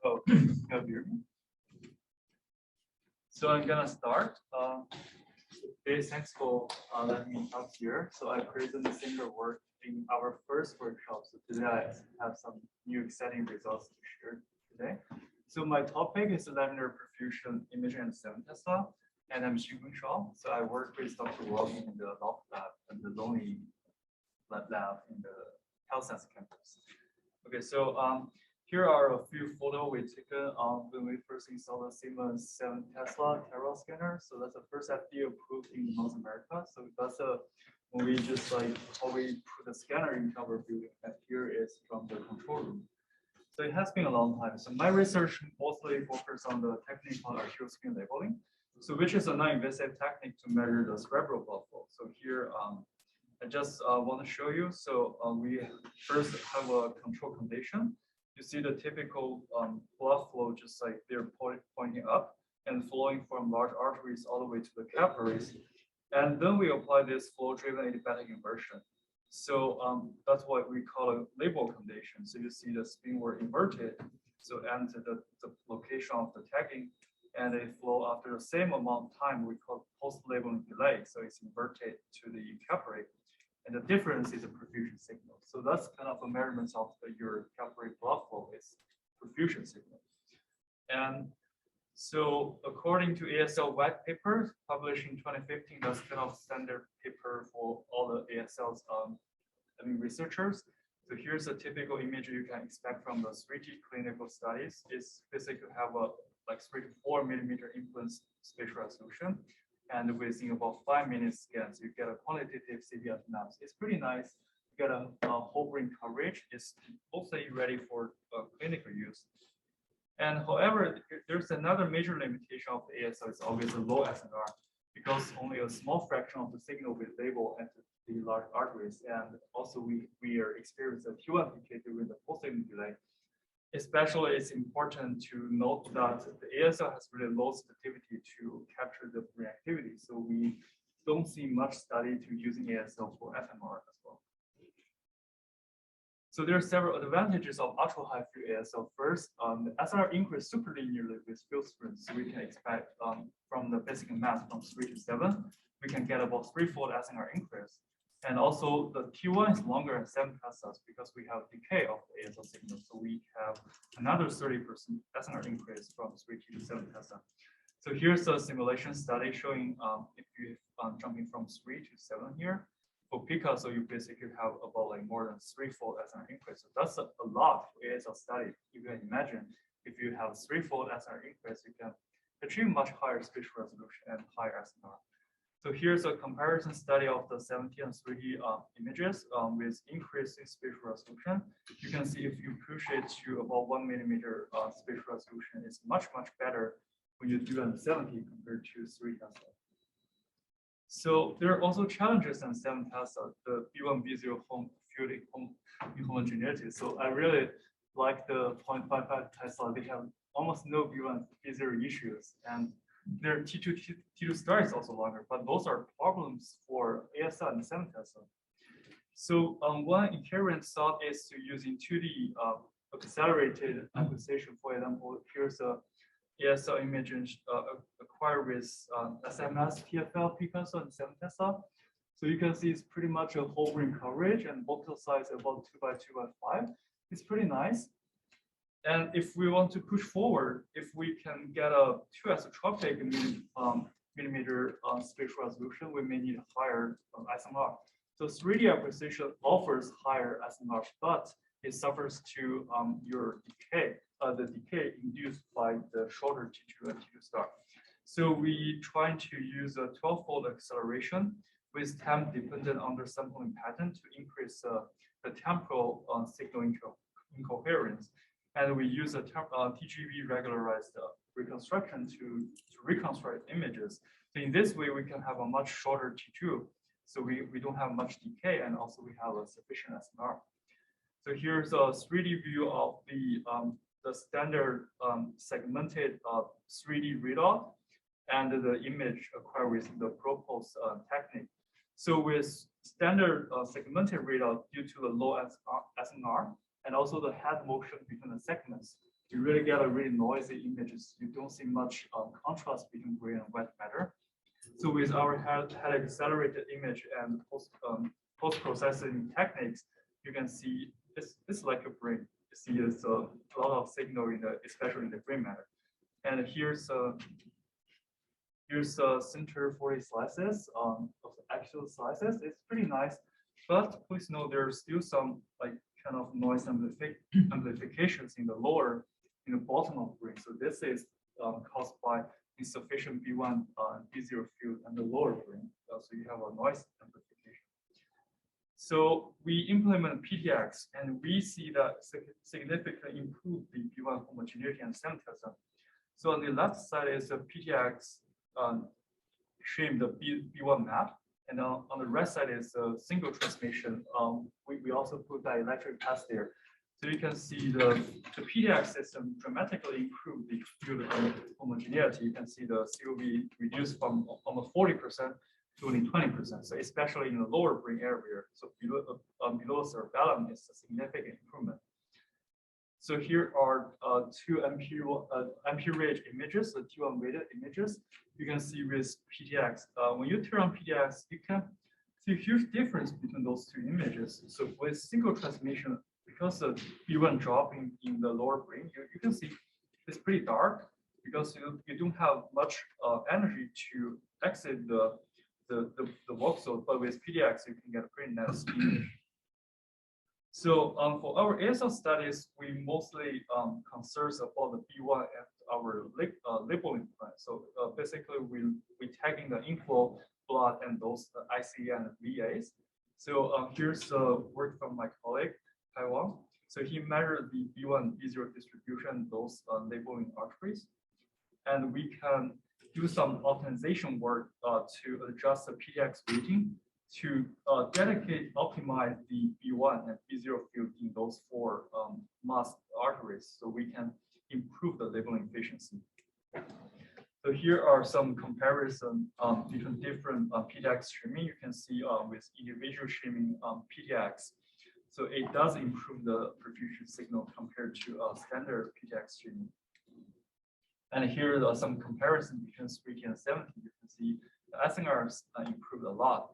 Oh, can you hear me? So I'm gonna start. Okay, thanks for letting me talk here. So I presented similar work in our first workshop. So today I have some new exciting results to share today. So my topic is laminar perfusion imaging and 7 Tesla, and I'm Xingfeng Shao. So I work with Dr. Wang in the Loft Lab and the Lonely Lab in the Health Science campus. Okay, so here are a few photos we taken when we first installed the Siemens 7 Tesla Terra scanner. So that's the first FDA approved in North America. So that's when we just like how we put the scanner into our building. And here is from the control room. So it has been a long time. So my research mostly focused on the technique called arterial skin labeling. So which is a non-invasive technique to measure the cerebral blood flow. So here I just want to show you. So we first have a control condition. You see the typical blood flow, just like they're pointing up and flowing from large arteries all the way to the capillaries. And then we apply this flow-driven adiabatic inversion. So that's what we call a label condition. So you see the spin were inverted. So and the location of the tagging, and they flow after the same amount of time we call post-labeling delay. So it's inverted to the capillary. And the difference is a perfusion signal. So that's kind of a measurement of your capillary blood flow is perfusion signal. And so according to ASL white paper published in 2015, that's kind of standard paper for all the ASL's researchers. So here's a typical image you can expect from the 3D clinical studies. It's basically have a like 3 to 4 millimeter influence spatial resolution. And within about 5 minutes scans, you get a quantitative CBF maps. It's pretty nice. You get a whole brain coverage. It's mostly ready for clinical use. And however, there's another major limitation of the ASL is always a low SNR, because only a small fraction of the signal will label enter the large arteries. And also we are experiencing a Q1 PK during the post-labeling delay. Especially, it's important to note that the ASL has really low sensitivity to capture the brain activity. So we don't see much study to using ASL for fMRI as well. So there are several advantages of ultra-high field ASL. First, the SNR increase superlinearly with field sprints. So we can expect from the basic math from 3 to 7, we can get about 3-fold SNR increase. And also the Q1 is longer than 7 Teslas because we have decay of the ASL signal. So we have another 30% SNR increase from 3T to 7 Tesla. So here's a simulation study showing if you jumping from 3 to 7 here. For Picasso, you basically have about like more than 3-fold SNR increase. So that's a lot for ASL study. You can imagine if you have 3-fold SNR increase, you can achieve much higher spatial resolution and higher SNR. So here's a comparison study of the 7T and 3D images with increasing spatial resolution. You can see if you push it to about 1 millimeter spatial resolution, it's much, much better when you do on 7T compared to 3 Tesla. So there are also challenges on 7 Tesla, the B1, B0 home field inhomogeneity. So I really like the 0.55 Tesla. They have almost no B1, B0 issues. And their T2 star is also longer, but those are problems for ASL and 7 Tesla. So one inherent thought is to using 2D accelerated acquisition. For example, here's a ASL image acquired with SMS, TFL, Picasso, and 7 Tesla. So you can see it's pretty much a whole brain coverage and voxel size about 2 by 2 by 5. It's pretty nice. And if we want to push forward, if we can get a 2 isotropic millimeter spatial resolution, we may need a higher SMR. So 3D acquisition offers higher SMR, but it suffers to your decay, the decay induced by the shorter T2 and T2 star. So we try to use a 12-fold acceleration with time dependent undersampling pattern to increase the temporal signal incoherence. And we use a TGV regularized reconstruction to reconstruct images. So in this way, we can have a much shorter T2. So we don't have much decay, and also we have a sufficient SNR. So here's a 3D view of the standard segmented 3D readout and the image acquired with the proposed technique. So with standard segmented readout due to the low SNR, and also the head motion between the segments, you really get a really noisy images. You don't see much contrast between gray and white matter. So with our head accelerated image and post-processing techniques, you can see it's like a brain. You see it's a lot of signal in the, especially in the gray matter. And here's center 40 slices of the actual slices. It's pretty nice, but please know there's still some like kind of noise amplifications in the lower, in the bottom of the brain. So this is caused by insufficient B1 B0 field and the lower brain. So you have a noise amplification. So we implement PTX and we see that significantly improve the B1 homogeneity and symmetrism. So on the left side is a PTX showing the B1 map, and on the right side is a single transmission. We also put the electric path there. So you can see the PTX system dramatically improved the field homogeneity. You can see the COV reduced from almost 40% to only 20%. So especially in the lower brain area, so below cerebellum is a significant improvement. So here are two MP-rate images, the T1 weighted images. You can see with PTX. When you turn on PTX, you can see a huge difference between those two images. So with single transmission, because the B1 dropping in the lower brain, you can see it's pretty dark because you don't have much energy to exit the voxel. But with PTX, you can get a pretty nice image. So for our ASL studies, we mostly concern about the B1 and our labeling plan. So basically, we tagging the inflow blood and those IC and VAs. So here's work from my colleague, Taiwan. So he measured the B1 B0 distribution, those labeling arteries. And we can do some optimization work to adjust the PTX weighting to optimize the B1 and B0 field in those four masked arteries, so we can improve the labeling efficiency. So here are some comparison between different PTX streaming. You can see with individual streaming PTX, so it does improve the perfusion signal compared to standard PTX streaming. And here are some comparison between 3T and 7T. You can see the SNRs improved a lot,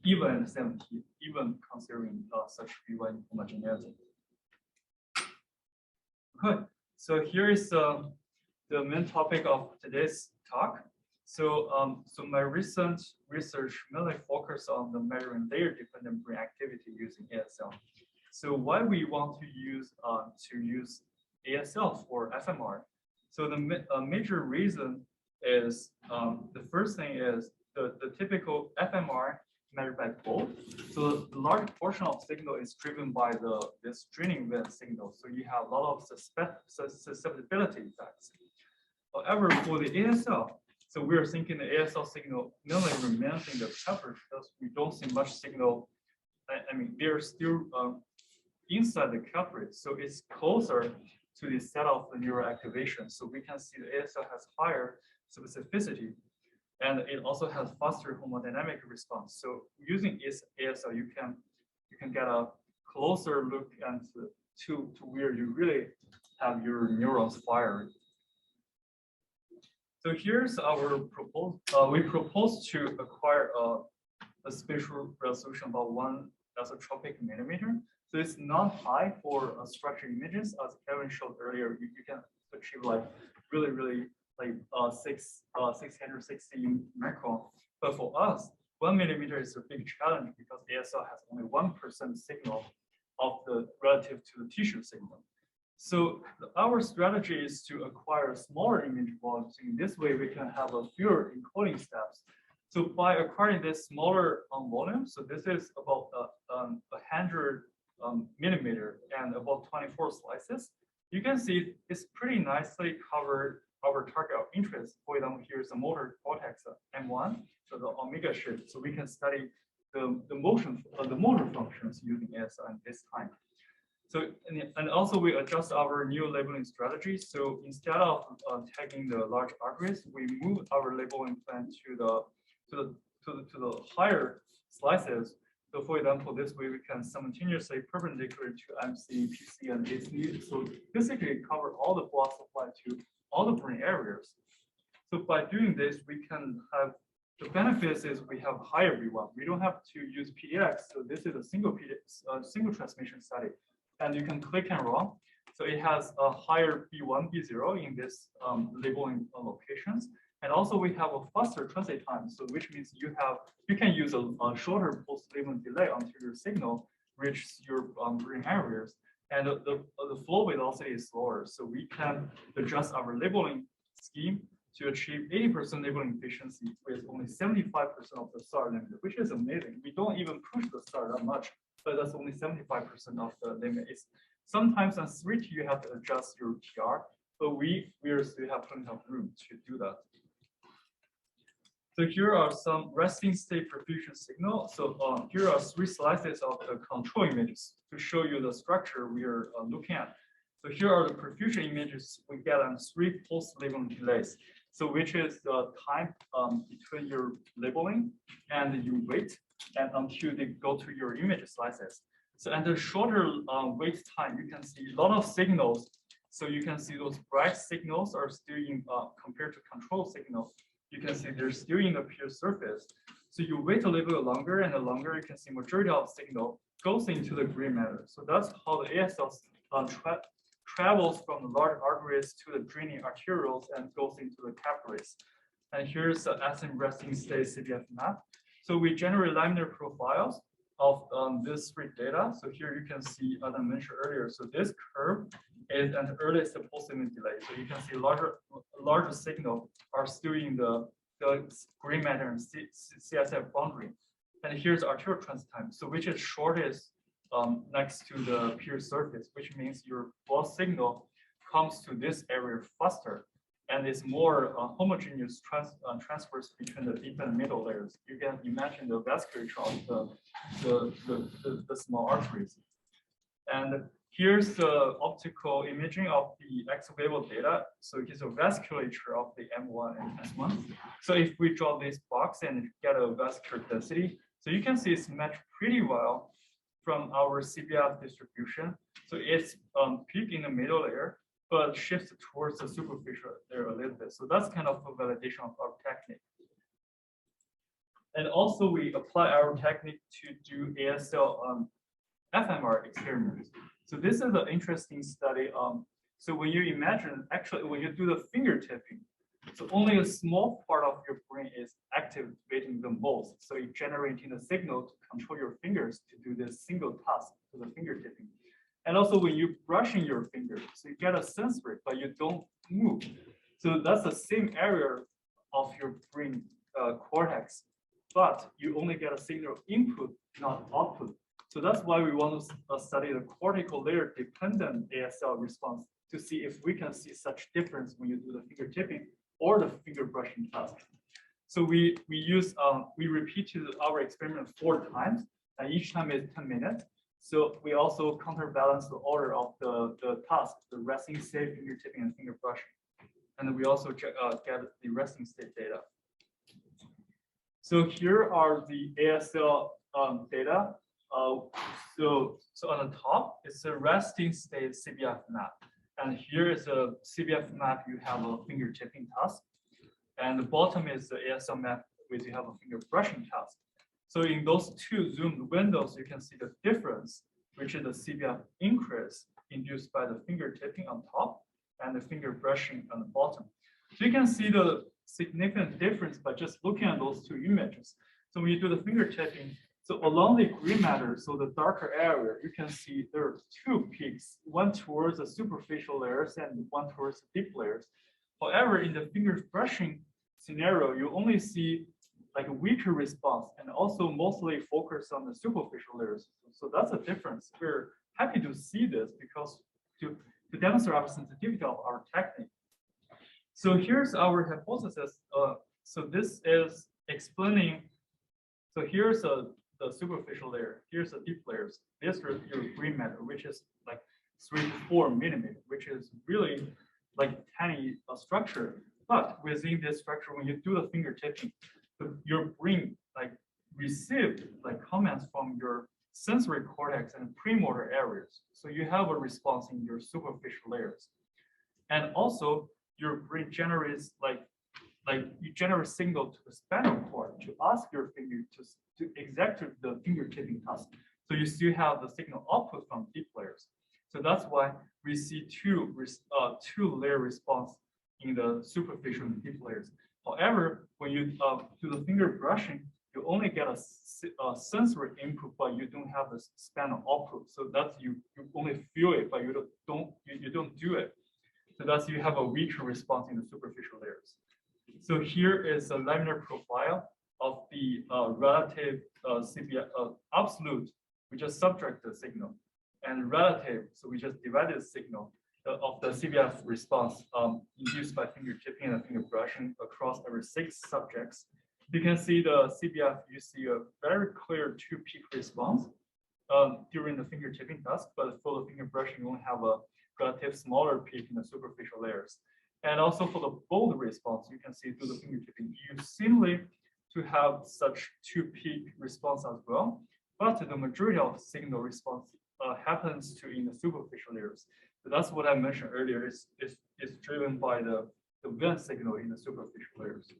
even in 7T, even considering such B1 homogeneity. Okay, so here is the main topic of today's talk. So, so my recent research mainly focused on the measuring layer-dependent brain activity using ASL. So why we want to use ASL for FMR? So the major reason is the first thing is the typical FMR measured by both. So the large portion of signal is driven by this draining event signal. So you have a lot of susceptibility effects. However, for the ASL, so we're thinking the ASL signal mainly remains in the coverage because we don't see much signal. I mean, they're still inside the coverage, so it's closer to the set of the neural activation. So we can see the ASL has higher specificity, and it also has faster homodynamic response. So using ASL, you can get a closer look and to where you really have your neurons firing. So here's our proposal. We propose to acquire a spatial resolution about 1 isotropic millimeter. So it's not high for structured images, as Kevin showed earlier. You can achieve like really like 660 micron. But for us, 1 millimeter is a big challenge because ASL has only 1% signal of the relative to the tissue signal. So our strategy is to acquire smaller image volumes. In this way, we can have a fewer encoding steps. So by acquiring this smaller volume, so this is about 100 millimeter and about 24 slices, you can see it's pretty nicely covered our target of interest. For example, here's the motor cortex M1, so the omega shift. So we can study the motor functions using ASL at this time. So and also we adjust our new labeling strategy. So instead of tagging the large arteries, we move our labeling plan to the higher slices So for example, this way we can simultaneously perpendicular to MC, PC, and AC. So basically cover all the blood supply to all the brain areas. So by doing this, we can have the benefits is we have higher V1. We don't have to use PDX. So this is a single PDX, single transmission study, and you can click and run. So it has a higher B1, B0 in this labeling locations. And also we have a faster transit time. So which means you can use a shorter post-labeling delay until your signal reaches your brain areas. And the flow velocity is slower. So we can adjust our labeling scheme to achieve 80% labeling efficiency with only 75% of the SAR limit, which is amazing. We don't even push the SAR that much, but that's only 75% of the limit. Sometimes on 3T you have to adjust your TR, but we still have plenty of room to do that. So here are some resting state perfusion signal. So here are 3 slices of the control images to show you the structure we are looking at. So here are the perfusion images we get on 3 post-labeling delays. So which is the time between your labeling and you wait and until they go to your image slices. So and the shorter wait time, you can see a lot of signals. So you can see those bright signals are still in compared to control signal. You can see they're still in the pure surface. So you wait a little bit longer and the longer you can see majority of signal goes into the gray matter. So that's how the ASL travels from the large arteries to the draining arterioles and goes into the capillaries. And here's the SM resting state CBF map. So we generate laminar profiles of this 3 data. So here you can see, as I mentioned earlier, so this curve is an earliest post-labeling delay. So you can see larger signal are still in the gray matter and CSF boundary. And here's arterial transit time, so which is shortest next to the pure surface, which means your blood signal comes to this area faster and is more homogeneous transfers between the deep and middle layers. You can imagine the vasculature of the small arteries. And here's the optical imaging of the ex-vivo data. So here's a vasculature of the M1 and S1. So if we draw this box and get a vascular density, so you can see it's matched pretty well from our CBF distribution. So it's peak in the middle layer, but shifts towards the superficial layer a little bit. So that's kind of a validation of our technique. And also we apply our technique to do ASL FMR experiments. So this is an interesting study. So when you imagine, actually, when you do the fingertipping, so only a small part of your brain is activating the most. So you're generating a signal to control your fingers to do this single task to the fingertipping. And also when you're brushing your fingers, so you get a sensory, but you don't move. So that's the same area of your brain cortex, but you only get a signal input, not output. So that's why we want to study the cortical layer dependent ASL response to see if we can see such difference when you do the fingertipping or the finger brushing task. So we repeated our experiment 4 times, and each time is 10 minutes. So we also counterbalance the order of the task, the resting state, fingertipping, and finger brushing. And we also get the resting state data. So here are the ASL data. So on the top, it's a resting state CBF map. And here is a CBF map, you have a finger tipping task. And the bottom is the ASL map, which you have a finger brushing task. So in those 2 zoomed windows, you can see the difference, which is the CBF increase induced by the finger tipping on top and the finger brushing on the bottom. So you can see the significant difference by just looking at those 2 images. So when you do the finger tipping, so along the gray matter, so the darker area, you can see there are 2 peaks, one towards the superficial layers and one towards the deep layers. However, in the finger brushing scenario, you only see like a weaker response and also mostly focus on the superficial layers. So that's a difference. We're happy to see this because to demonstrate our sensitivity of our technique. So here's our hypothesis. So this is explaining, so here's the superficial layer, here's the deep layers. This is your green matter, which is like 3 to 4 millimeters, which is really like tiny structure. But within this structure, when you do the finger tipping, your brain like received like comments from your sensory cortex and premotor areas. So you have a response in your superficial layers. And also your brain generates like you generate signal to the spinal cord to ask your finger to execute the finger tipping task. So you still have the signal output from deep layers. So that's why we see two layer response in the superficial and deep layers. However, when you do the finger brushing, you only get a sensory input, but you don't have the spinal output. So that's you only feel it, but you don't do it. So that's you have a weaker response in the superficial layers. So here is a laminar profile of the relative CBF absolute. We just subtract the signal, and relative. So we just divided the signal of the CBF response induced by finger tipping and finger brushing across every 6 subjects. You can see the CBF. You see a very clear 2-peak response during the finger tipping task, but for the finger brushing, you only have a relative smaller peak in the superficial layers. And also for the bold response, you can see through the finger tipping, you seemingly to have such 2-peak response as well, but the majority of signal response happens to in the superficial layers. So that's what I mentioned earlier. Is driven by the vein signal in the superficial layers.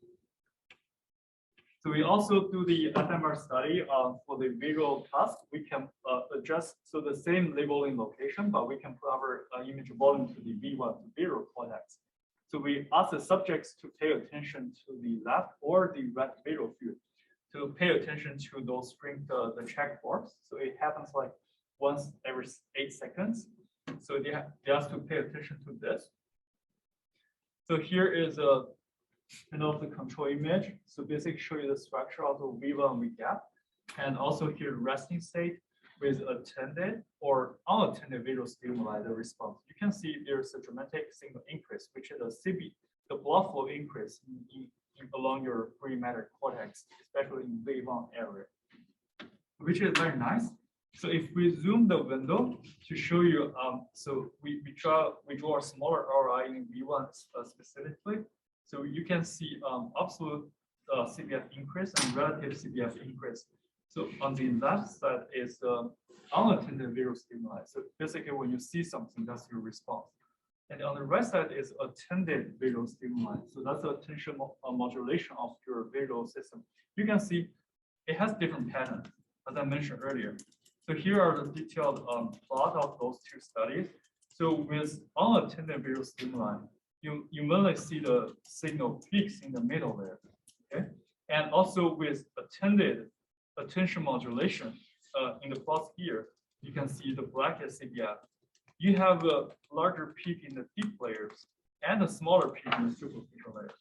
So we also do the FMR study for the visual task. We can adjust so the same labeling location, but we can put our image volume to the V1 to visual cortex. So we ask the subjects to pay attention to the left or the right visual field, to pay attention to those the checkboards. So it happens like once every 8 seconds. So they have to pay attention to this. So here is a the control image. So basically show you the structure of the V1 V gap, and also here resting state with attended or unattended visual stimuli, the response. You can see there's a dramatic signal increase, which is the blood flow increase along your prematter cortex, especially in V1 area, which is very nice. So if we zoom the window to show you, so we draw a smaller RI in V1 specifically. So you can see absolute CBF increase and relative CBF increase. So on the left side is unattended visual stimuli. So basically when you see something, that's your response. And on the right side is attended visual stimuli. So that's the attention modulation of your visual system. You can see it has different patterns, as I mentioned earlier. So here are the detailed plot of those 2 studies. So with unattended visual stimuli, you mainly see the signal peaks in the middle there, okay? And also with attended attention modulation in the plots here, you can see the blackest CBF. You have a larger peak in the deep layers and a smaller peak in the superficial layers.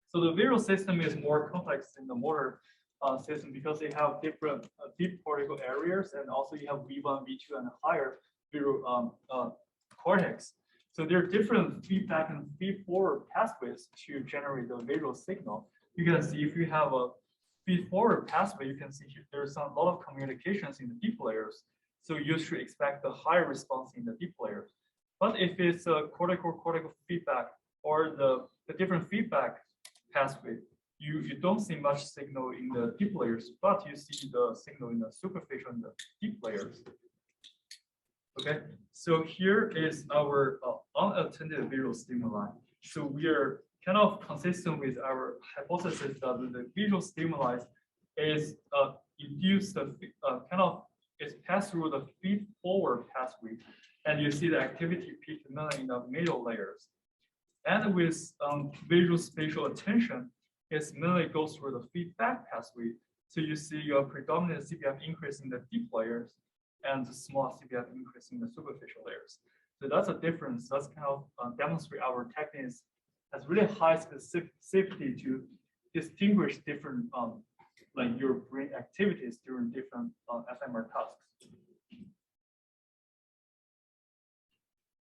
So the visual system is more complex in the motor system because they have different deep cortical areas, and also you have V1, V2, and higher visual cortex. So there are different feedback and feed-forward pathways to generate the visual signal. You can see if you have a feed-forward pathway, you can see here, there's a lot of communications in the deep layers. So you should expect the higher response in the deep layers. But if it's a cortical feedback or the different feedback pathway, you don't see much signal in the deep layers, but you see the signal in the superficial and the deep layers. Okay, so here is our unattended visual stimuli. So we are kind of consistent with our hypothesis that the visual stimuli is induced is passed through the feed-forward pathway, and you see the activity peak mainly in the middle layers. And with visual spatial attention, it mainly goes through the feedback pathway. So you see your predominant CBF increase in the deep layers and the small CBF increase in the superficial layers. So that's a difference. That's kind of demonstrate our techniques has really high specificity to distinguish different like your brain activities during different FMR tasks.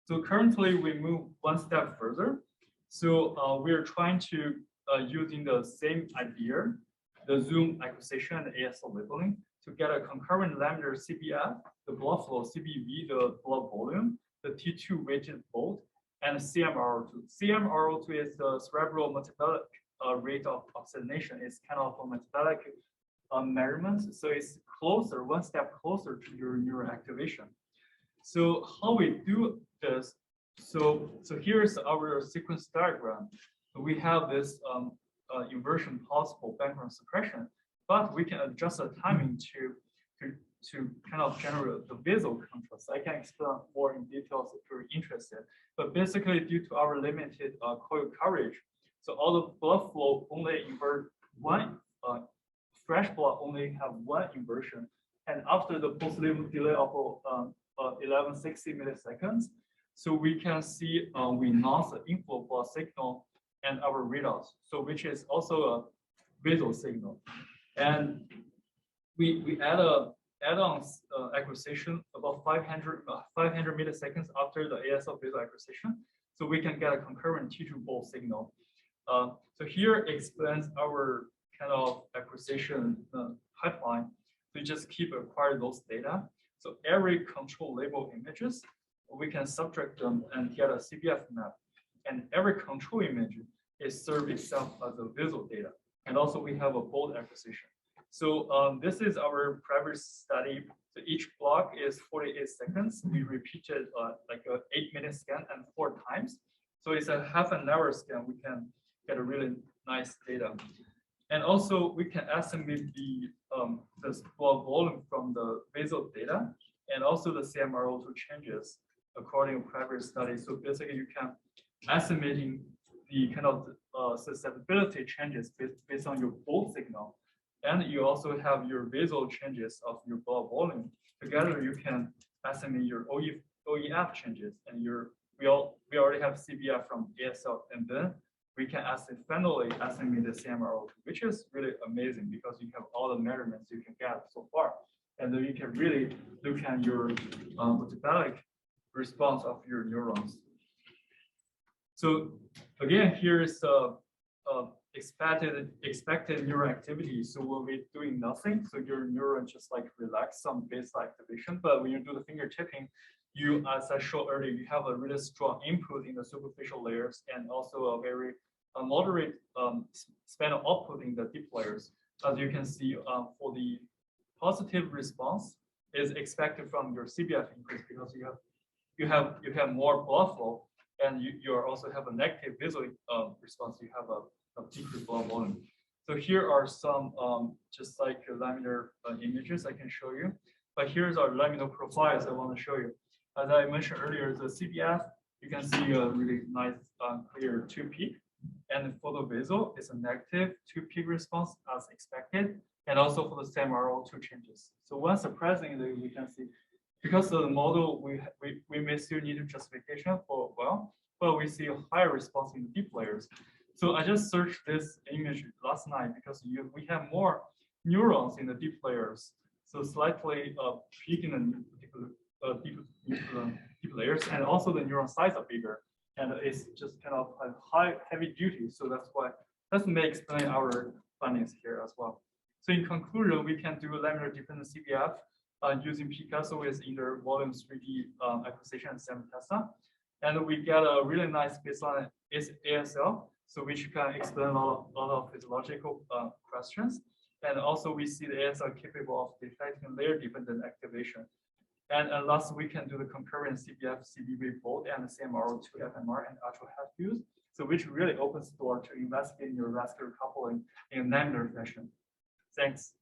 So currently we move one step further. So we are trying to using the same idea, the zoom acquisition and ASL labeling, to get a concurrent laminar CBF, the blood flow, CBV, the blood volume, the T2 weighted volt, and CMRO2. CMRO2 is the cerebral metabolic rate of oxygenation. It's kind of a metabolic measurements. So it's closer, one step closer to your neural activation. So how we do this? So here's our sequence diagram. We have this inversion possible background suppression, but we can adjust the timing to kind of generate the visual contrast. I can explain more in details if you're interested. But basically, due to our limited coil coverage, so all the blood flow only invert one, fresh blood only have one inversion. And after the post-lesion delay of 1160 milliseconds, so we can see we announce the inflow blood signal and our readouts, so which is also a visual signal. And we add on acquisition about 500 milliseconds after the ASL visual acquisition, so we can get a concurrent T2 ball signal. So here explains our kind of acquisition pipeline. We just keep acquire those data. So every control label images, we can subtract them and get a CBF map. And every control image is served itself as a visual data. And also we have a bold acquisition. So this is our previous study. So each block is 48 seconds. We repeated like a 8-minute scan and 4 times. So it's a half an hour scan. We can get a really nice data. And also we can estimate the blood volume from the visual data and also the CMRO2 changes according to previous studies. So basically you can estimating the kind of susceptibility changes based on your bold signal. And you also have your visual changes of your blood volume. Together, you can estimate your OEF changes, and we already have CBF from ASL, and then we can finally estimate the CMRO2, which is really amazing because you have all the measurements you can get so far, and then you can really look at your metabolic response of your neurons. So again, here is expected neural activity. So when we're doing nothing, so your neuron just like relax some base activation. But when you do the finger tipping, you, as I showed earlier, you have a really strong input in the superficial layers and also a very moderate spinal output in the deep layers. As you can see, for the positive response is expected from your CBF increase because you have more blood flow, and you also have a negative visual response. You have a decreased blood volume. So here are some just like laminar images I can show you. But here's our laminar profiles I want to show you. As I mentioned earlier, the CBF, you can see a really nice clear 2-peak. And for the visual, it's a negative 2-peak response as expected. And also for the CMRO2 changes. So one surprisingly, we can see, because of the model, we may still need justification for a while, but we see a higher response in the deep layers. So I just searched this image last night because we have more neurons in the deep layers. So slightly peak in the deep layers, and also the neuron size are bigger, and it's just kind of heavy duty. So that may explain our findings here as well. So in conclusion, we can do laminar dependent CBF using Picasso with either volume 3D acquisition and Tesla. And we get a really nice baseline ASL, so which can explain a lot of physiological questions. And also we see the ASL capable of detecting layer-dependent activation. And last, we can do the concurrent CBF, CBV both, and the CMRO2 FMR and ultra high fuse. So which really opens the door to investigate neurovascular coupling in a laminar fashion. Thanks.